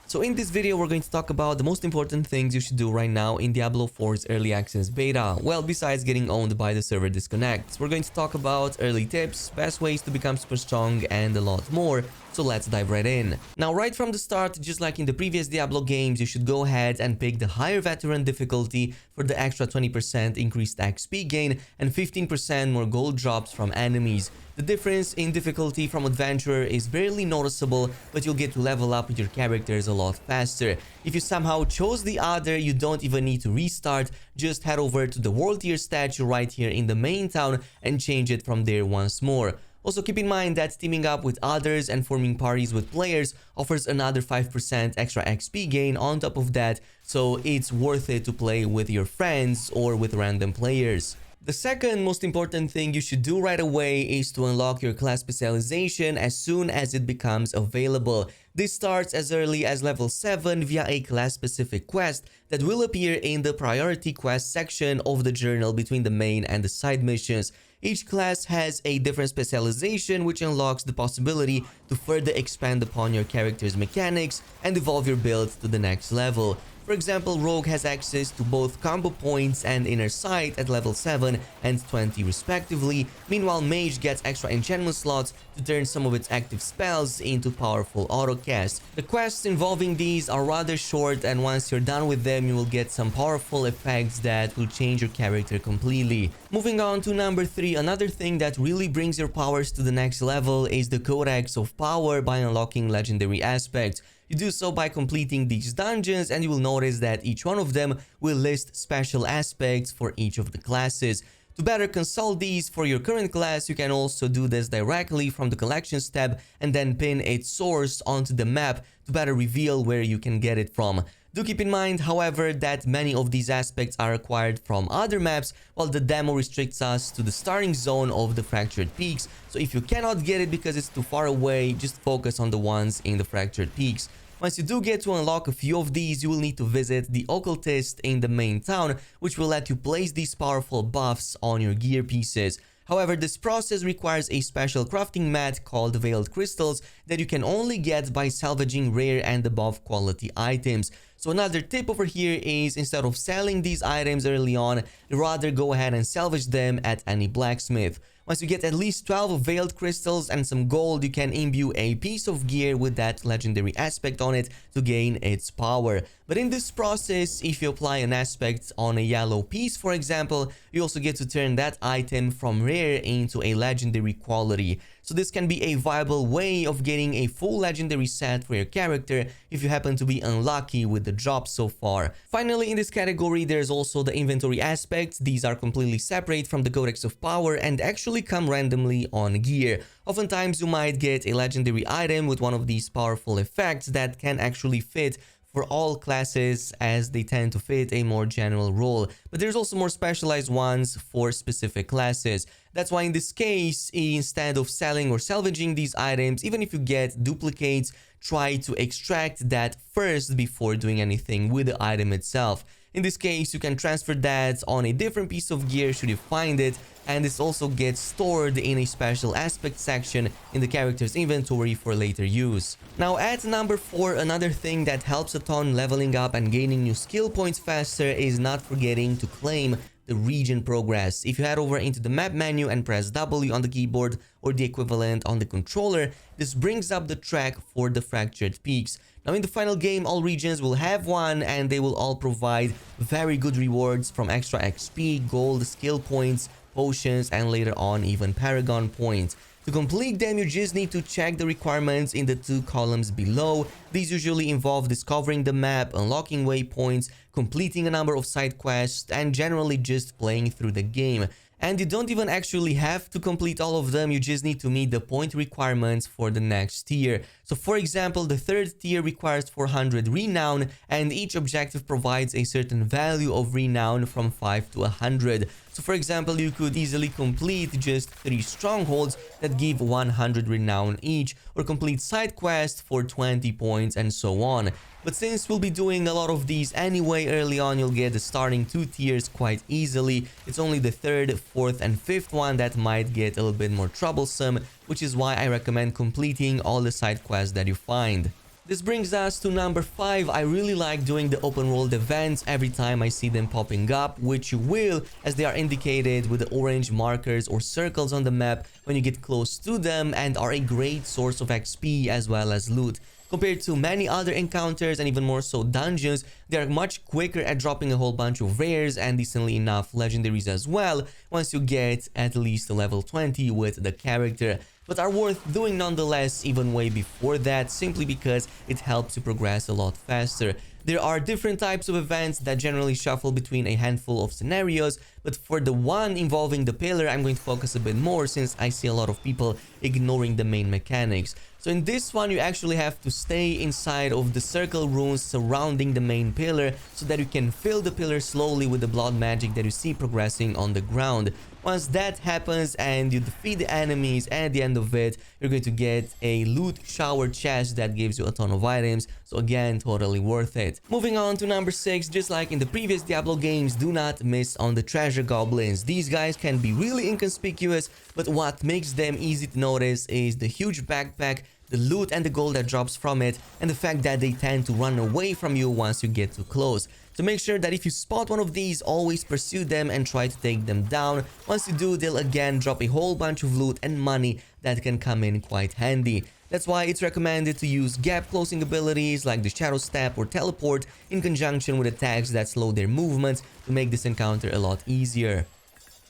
So in this video, we're going to talk about the most important things you should do right now in Diablo 4's early access beta. Well, besides getting owned by the server disconnects, we're going to talk about early tips, best ways to become super strong, and a lot more. So let's dive right in. Now, right from the start, just like in the previous Diablo games, you should go ahead and pick the higher veteran difficulty for the extra 20% increased XP gain and 15% more gold drops from enemies. The difference in difficulty from Adventurer is barely noticeable, but you'll get to level up with your characters a lot faster. If you somehow chose the other, you don't even need to restart, just head over to the world tier statue right here in the main town and change it from there once more. Also, keep in mind that teaming up with others and forming parties with players offers another 5% extra XP gain on top of that, so it's worth it to play with your friends or with random players. The second most important thing you should do right away is to unlock your class specialization as soon as it becomes available. This starts as early as level 7 via a class-specific quest that will appear in the priority quest section of the journal between the main and the side missions. Each class has a different specialization, which unlocks the possibility to further expand upon your character's mechanics and evolve your build to the next level. For example, Rogue has access to both combo points and inner sight at level 7 and 20 respectively. Meanwhile, Mage gets extra enchantment slots to turn some of its active spells into powerful autocasts. The quests involving these are rather short, and once you're done with them, you will get some powerful effects that will change your character completely. Moving on to number 3, another thing that really brings your powers to the next level is the Codex of Power by unlocking legendary aspects. You do so by completing these dungeons, and you will notice that each one of them will list special aspects for each of the classes. To better consult these for your current class, you can also do this directly from the collections tab and then pin its source onto the map to better reveal where you can get it from. Do keep in mind, however, that many of these aspects are acquired from other maps, while the demo restricts us to the starting zone of the Fractured Peaks. So if you cannot get it because it's too far away, just focus on the ones in the Fractured Peaks. Once you do get to unlock a few of these, you will need to visit the Occultist in the main town, which will let you place these powerful buffs on your gear pieces. However, this process requires a special crafting mat called Veiled Crystals that you can only get by salvaging rare and above quality items. So another tip over here is, instead of selling these items early on, rather go ahead and salvage them at any blacksmith. Once you get at least 12 Veiled Crystals and some gold, you can imbue a piece of gear with that legendary aspect on it to gain its power. But in this process, if you apply an aspect on a yellow piece, for example, you also get to turn that item from rare into a legendary quality. So this can be a viable way of getting a full legendary set for your character if you happen to be unlucky with the drop so far. Finally, in this category, there's also the inventory aspects. These are completely separate from the Codex of Power and actually come randomly on gear. Oftentimes, you might get a legendary item with one of these powerful effects that can actually fit for all classes, as they tend to fit a more general role. But there's also more specialized ones for specific classes. That's why in this case, instead of selling or salvaging these items, even if you get duplicates, try to extract that first before doing anything with the item itself. In this case, you can transfer that on a different piece of gear should you find it, and this also gets stored in a special aspect section in the character's inventory for later use. Now at number 4, another thing that helps a ton leveling up and gaining new skill points faster is not forgetting to claim the region progress. If you head over into the map menu and press W on the keyboard or the equivalent on the controller, this brings up the track for the Fractured Peaks. Now in the final game, all regions will have one, and they will all provide very good rewards from extra XP, gold, skill points, potions, and later on even Paragon points. To complete them, you just need to check the requirements in the 2 columns below. These usually involve discovering the map, unlocking waypoints, completing a number of side quests, and generally just playing through the game. And you don't even actually have to complete all of them, you just need to meet the point requirements for the next tier. So for example, the 3rd tier requires 400 renown, and each objective provides a certain value of renown from 5 to 100. So for example, you could easily complete just 3 strongholds that give 100 renown each, or complete side quests for 20 points, and so on. But since we'll be doing a lot of these anyway, early on you'll get the starting 2 tiers quite easily. It's only the 3rd, 4th, and 5th one that might get a little bit more troublesome, which is why I recommend completing all the side quests that you find. This brings us to number 5. I really like doing the open world events every time I see them popping up, which you will, as they are indicated with the orange markers or circles on the map when you get close to them, and are a great source of XP as well as loot. Compared to many other encounters and even more so dungeons, they are much quicker at dropping a whole bunch of rares and decently enough legendaries as well once you get at least level 20 with the character, but are worth doing nonetheless even way before that, simply because it helps you progress a lot faster. There are different types of events that generally shuffle between a handful of scenarios, but for the one involving the pillar, I'm going to focus a bit more since I see a lot of people ignoring the main mechanics. So in this one, you actually have to stay inside of the circle runes surrounding the main pillar so that you can fill the pillar slowly with the blood magic that you see progressing on the ground. Once that happens and you defeat the enemies, at the end of it, you're going to get a loot shower chest that gives you a ton of items. So again, totally worth it. Moving on to number 6, just like in the previous Diablo games, do not miss on the treasure goblins. These guys can be really inconspicuous, but what makes them easy to notice is the huge backpack, the loot and the gold that drops from it, and the fact that they tend to run away from you once you get too close. So make sure that if you spot one of these, always pursue them and try to take them down. Once you do, they'll again drop a whole bunch of loot and money that can come in quite handy. That's why it's recommended to use gap closing abilities like the Shadow Step or Teleport in conjunction with attacks that slow their movement to make this encounter a lot easier.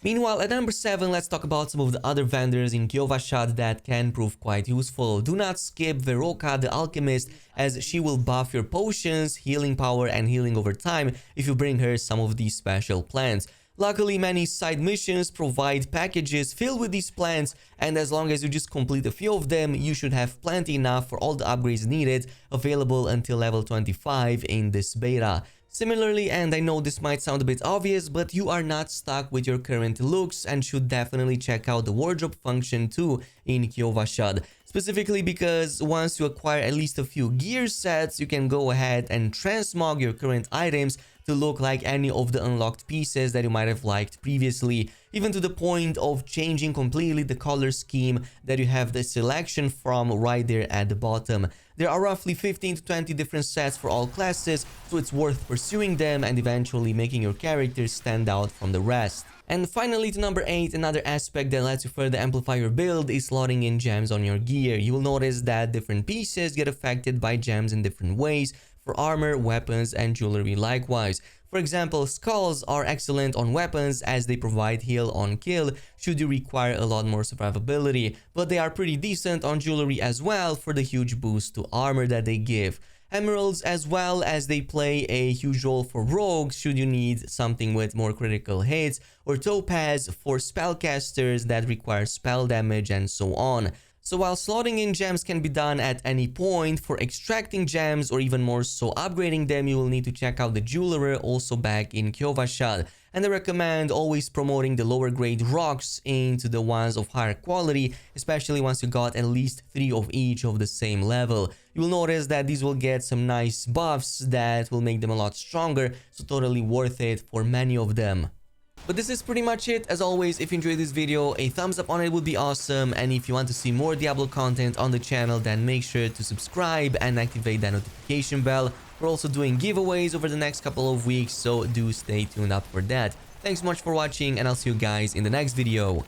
Meanwhile, at number 7, let's talk about some of the other vendors in Kyovashad that can prove quite useful. Do not skip Veroka the Alchemist, as she will buff your potions, healing power and healing over time if you bring her some of these special plants. Luckily, many side missions provide packages filled with these plants, and as long as you just complete a few of them, you should have plenty enough for all the upgrades needed, available until level 25 in this beta. Similarly, and I know this might sound a bit obvious, but you are not stuck with your current looks and should definitely check out the wardrobe function too in Kyovashad. Specifically because once you acquire at least a few gear sets, you can go ahead and transmog your current items to look like any of the unlocked pieces that you might have liked previously, even to the point of changing completely the color scheme that you have the selection from right there at the bottom. There are roughly 15 to 20 different sets for all classes, so it's worth pursuing them and eventually making your characters stand out from the rest. And finally, to number 8, another aspect that lets you further amplify your build is slotting in gems on your gear. You will notice that different pieces get affected by gems in different ways, for armor, weapons, and jewelry likewise. For example, skulls are excellent on weapons as they provide heal on kill should you require a lot more survivability, but they are pretty decent on jewelry as well for the huge boost to armor that they give. Emeralds as well, as they play a huge role for rogues should you need something with more critical hits, or topaz for spellcasters that require spell damage, and so on. So while slotting in gems can be done at any point, for extracting gems or even more so upgrading them, you will need to check out the jeweler also back in Kyovashad. And I recommend always promoting the lower grade rocks into the ones of higher quality, especially once you got at least 3 of each of the same level. You will notice that these will get some nice buffs that will make them a lot stronger, so totally worth it for many of them. But this is pretty much it. As always, if you enjoyed this video, a thumbs up on it would be awesome. And if you want to see more Diablo content on the channel, then make sure to subscribe and activate that notification bell. We're also doing giveaways over the next couple of weeks, so do stay tuned up for that. Thanks so much for watching, and I'll see you guys in the next video.